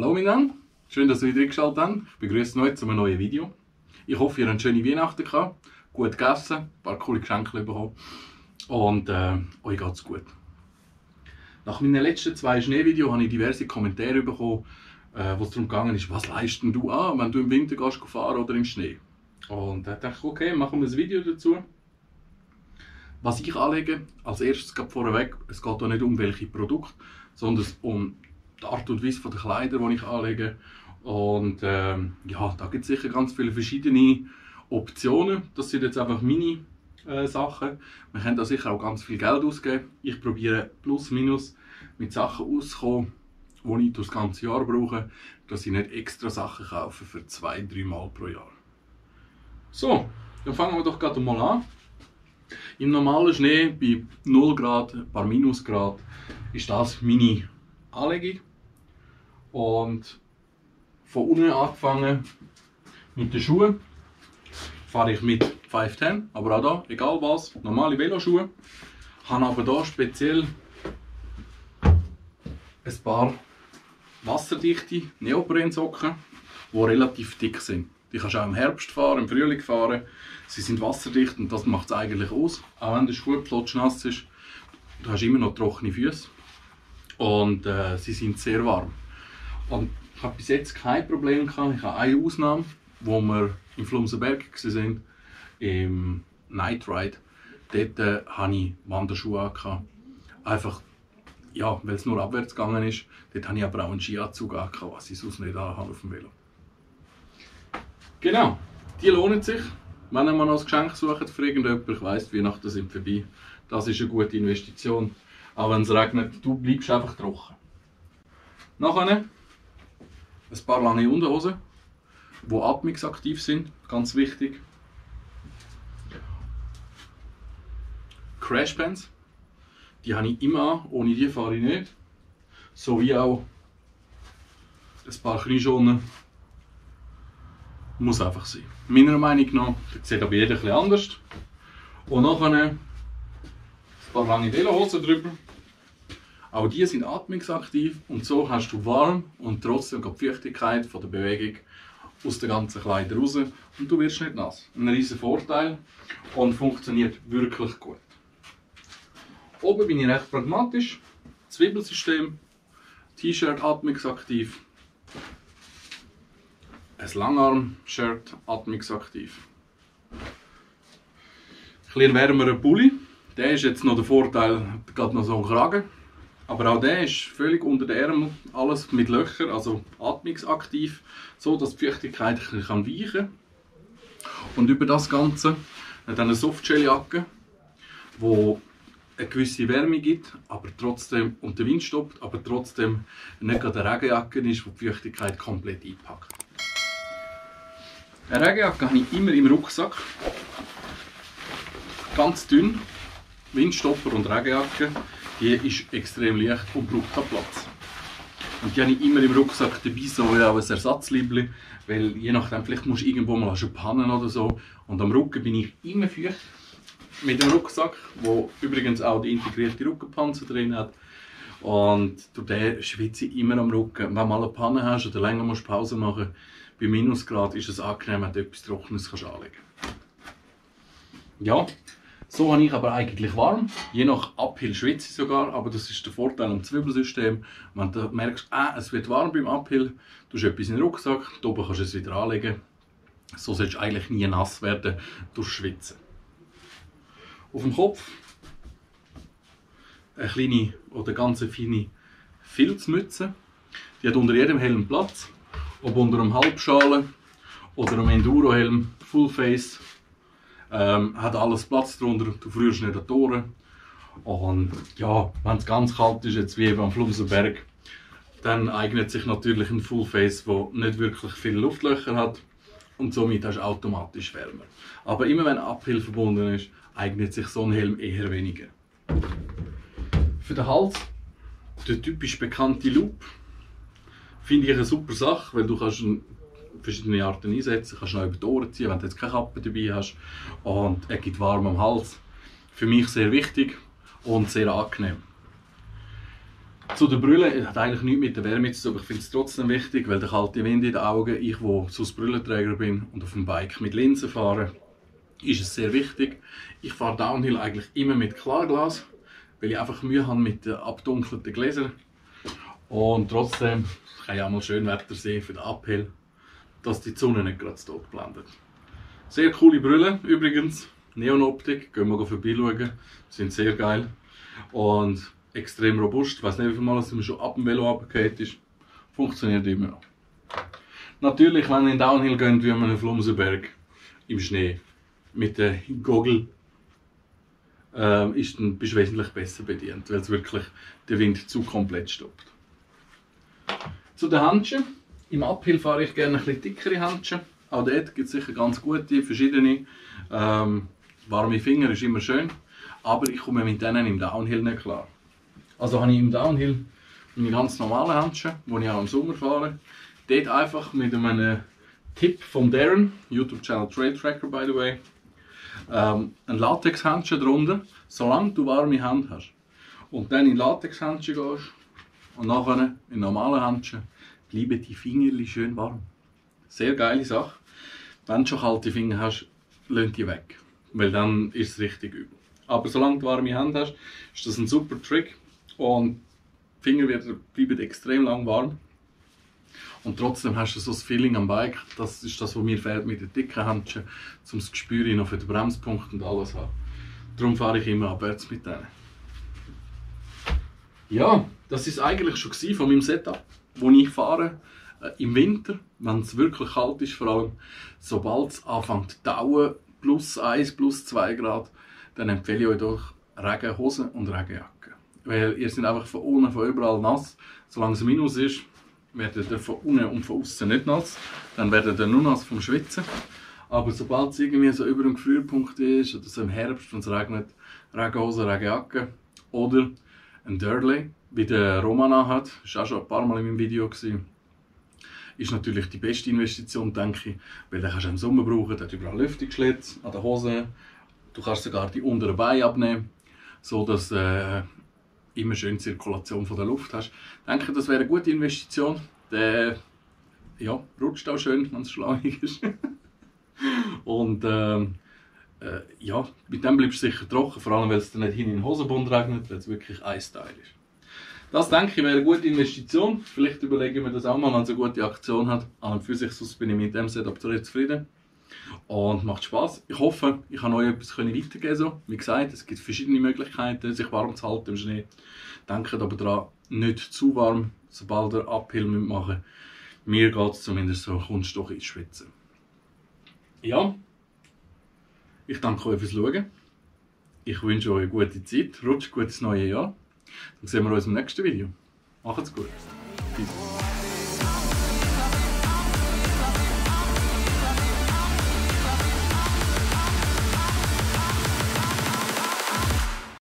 Hallo miteinander, schön, dass ihr wieder eingeschaltet habt. Ich begrüße euch zu einem neuen Video. Ich hoffe, ihr habt eine schöne Weihnachten gehabt, gut gegessen, ein paar coole Geschenke bekommen und euch geht es gut. Nach meinen letzten 2 Schneevideos habe ich diverse Kommentare bekommen, wo es darum gegangen ist, was leistest du an, wenn du im Winter gehst fahren oder im Schnee. Und da dachte ich, okay, machen wir ein Video dazu. Was ich anlege, als erstes gerade vorweg, es geht hier nicht um welche Produkte, sondern um die Art und Weise der Kleider, die ich anlege. Und ja, da gibt es sicher ganz viele verschiedene Optionen. Das sind jetzt einfach meine Sachen. Man kann da sicher auch ganz viel Geld ausgeben. Ich probiere plus minus mit Sachen auszukommen, die ich das ganze Jahr brauche, dass ich nicht extra Sachen kaufe für 2-3 Mal pro Jahr. So, dann fangen wir doch gerade mal an. Im normalen Schnee bei 0 Grad, ein paar Minusgrad, ist das meine Anlegung. Und von unten angefangen mit den Schuhen fahre ich mit 510, aber auch da, egal was, normale Veloschuhe. Ich habe aber hier speziell ein paar wasserdichte Neoprensocken, die relativ dick sind. Die kannst du auch im Herbst fahren, im Frühling fahren. Sie sind wasserdicht und das macht es eigentlich aus. Auch wenn der Schuh nass ist, du hast immer noch trockene Füße. Und sie sind sehr warm. Und ich habe bis jetzt kein Problem gehabt. Ich habe eine Ausnahme, wo wir im Flumsenberg waren, im Night Ride. Dort hatte ich Wanderschuhe an. Einfach, ja, weil es nur abwärts gegangen ist. Dort hatte ich aber auch einen Skianzug an, was ich sonst nicht anhabe auf dem Velo. Genau, die lohnen sich. Wenn ihr mal noch ein Geschenk sucht für irgendjemanden, ich weiss, die Weihnachten sind vorbei. Das ist eine gute Investition. Auch wenn es regnet, du bleibst einfach trocken. Nachher ein paar lange Unterhosen, die atmungsaktiv sind, ganz wichtig. Crashpants, die habe ich immer an, ohne die fahre ich nicht. Sowie auch ein paar Knieschoner. Muss einfach sein. Meiner Meinung nach, das sieht aber jeder etwas anders. Und nachher ein paar lange Velohosen drüber. Auch die sind atmungsaktiv und so hast du warm und trotzdem die Feuchtigkeit von der Bewegung aus den ganzen Kleidern raus und du wirst nicht nass. Ein riesen Vorteil und funktioniert wirklich gut. Oben bin ich recht pragmatisch. Zwiebelsystem, T-Shirt atmungsaktiv. Ein Langarm-Shirt, atmungsaktiv. Ein bisschen wärmerer Pulli. Der ist jetzt noch der Vorteil, gerade noch so ein Kragen. Aber auch der ist völlig unter den Ärmel, alles mit Löchern, also atmungsaktiv, so dass die Feuchtigkeit weichen kann. Und über das Ganze dann eine Softshell-Jacke, die eine gewisse Wärme gibt, aber trotzdem, und den Wind stoppt, aber trotzdem nicht gerade eine Regenjacke ist, die die Feuchtigkeit komplett einpackt. Eine Regenjacke habe ich immer im Rucksack. Ganz dünn. Windstopper und Regenjacke. Die ist extrem leicht und braucht keinen Platz. Und die habe ich immer im Rucksack dabei, so wie auch ein Ersatzliebli. Weil je nachdem, vielleicht musst du irgendwo mal pannen oder so. Und am Rücken bin ich immer feucht. Mit dem Rucksack, wo übrigens auch die integrierte Rückenpanzer drin hat. Und durch den schwitze ich immer am Rücken. Wenn du mal eine Panne hast oder länger musst Pause machen, bei Minusgrad ist es angenehm, wenn du etwas Trockenes anlegen kannst. Ja, so habe ich aber eigentlich warm. Je nach Uphill schwitze ich sogar, aber das ist der Vorteil am Zwiebelsystem. Wenn du merkst, es wird warm beim Uphill, du hast etwas in den Rucksack, da oben kannst du es wieder anlegen. So sollst du eigentlich nie nass werden durch Schwitzen. Auf dem Kopf eine kleine oder ganz feine Filzmütze. Die hat unter jedem Helm Platz. Ob unter einem Halbschale oder einem Enduro-Helm, Fullface, hat alles Platz drunter, du frierst nicht an die Ohren. Und ja, wenn es ganz kalt ist, jetzt wie eben am Flumsenberg, dann eignet sich natürlich ein Fullface, der nicht wirklich viele Luftlöcher hat und somit hast du automatisch wärmer. Aber immer wenn Uphill verbunden ist, eignet sich so ein Helm eher weniger. Für den Hals der typisch bekannte Loop. Finde ich eine super Sache, weil du kannst verschiedene Arten einsetzen, kannst ihn über die Ohren ziehen, wenn du jetzt keine Kappe dabei hast. Und er gibt warm am Hals. Für mich sehr wichtig und sehr angenehm. Zu der Brille, es hat eigentlich nichts mit der Wärme zu tun, aber ich finde es trotzdem wichtig, weil der kalte Wind in den Augen, ich, der sonst Brillenträger bin und auf dem Bike mit Linsen fahre, ist es sehr wichtig. Ich fahre Downhill eigentlich immer mit Klarglas, weil ich einfach Mühe habe mit den abdunkelten Gläsern. Und trotzdem kann ich auch mal schön Wetter sehen für den Uphill, dass die Sonne nicht gerade tot blendet. Sehr coole Brille übrigens, Neonoptik, gehen wir vorbeischauen, sind sehr geil und extrem robust. Ich weiß nicht, wie viel Mal es mir schon ab dem Velo runtergefallen ist, funktioniert immer noch. Natürlich, wenn ihr in Downhill geht, wie man einen Flumsenberg im Schnee mit den Goggle, dann bist du wesentlich besser bedient, weil es wirklich der Wind zu komplett stoppt. Zu den Handschuhen. Im Uphill fahre ich gerne ein bisschen dickere Handschuhe. Auch dort gibt es sicher ganz gute, verschiedene. Warme Finger ist immer schön, aber ich komme mit denen im Downhill nicht klar. Also habe ich im Downhill meine ganz normalen Handschuhe, die ich auch im Sommer fahre. Dort einfach mit einem Tipp von Darren, YouTube-Channel Trail Tracker by the way, ein Latex-Handschuh drunter, solange du warme Hände hast. Und dann in Latex-Handschuh gehst und nachher in normalen Handschuh, bleiben die Finger schön warm. Sehr geile Sache. Wenn du schon kalte Finger hast, lass die weg, weil dann ist es richtig übel. Aber solange du warme Hände hast, ist das ein super Trick und die Finger bleiben extrem lang warm. Und trotzdem hast du so das Feeling am Bike, das ist das, was mir fehlt mit den dicken Handschuhen, um das Gespür noch für den Bremspunkt und alles zu haben. Darum fahre ich immer abwärts mit denen. Ja, das ist eigentlich schon von meinem Setup, wo ich fahre. Im Winter, wenn es wirklich kalt ist, vor allem sobald es anfängt zu tauen, plus 1, plus 2 Grad, dann empfehle ich euch doch Regenhosen und Regenjacke. Weil ihr seid einfach von unten, von überall nass. Solange es Minus ist, werdet ihr von unten und von außen nicht nass. Dann werdet ihr nur nass vom Schwitzen. Aber sobald es irgendwie so über dem Gefrierpunkt ist, oder so im Herbst, wenn es regnet, Regenhosen, Regenjacke oder ein Dirndl, wie der Roman hat, das war auch schon ein paar Mal in meinem Video gewesen, ist natürlich die beste Investition, denke ich, weil den kannst du im Sommer brauchen, der hat überall Lüftungsschlitz an den Hosen, du kannst sogar die unteren Beine abnehmen, sodass du immer schön Zirkulation von der Luft hast. Ich denke, das wäre eine gute Investition. Der rutscht auch schön, wenn es schlauig ist. Und ja, mit dem bleibst du sicher trocken, vor allem weil es dann nicht hin in den Hosenbund regnet, weil es wirklich ein Style ist. Das denke ich wäre eine gute Investition. Vielleicht überlege ich mir das auch mal, wenn es eine gute Aktion hat. An und für sich sonst bin ich mit dem Setup sehr zufrieden. Und macht Spaß. Ich hoffe, ich kann euch etwas weitergeben. So. Wie gesagt, es gibt verschiedene Möglichkeiten, sich warm zu halten im Schnee. Denkt aber daran, nicht zu warm, sobald ihr Uphill machen müsst. Mir geht es zumindest so, kommst du doch ins Schwitzen. Ja, ich danke euch fürs Schauen. Ich wünsche euch eine gute Zeit, rutscht gut ins neue Jahr. Dann sehen wir uns im nächsten Video. Macht's gut. Peace.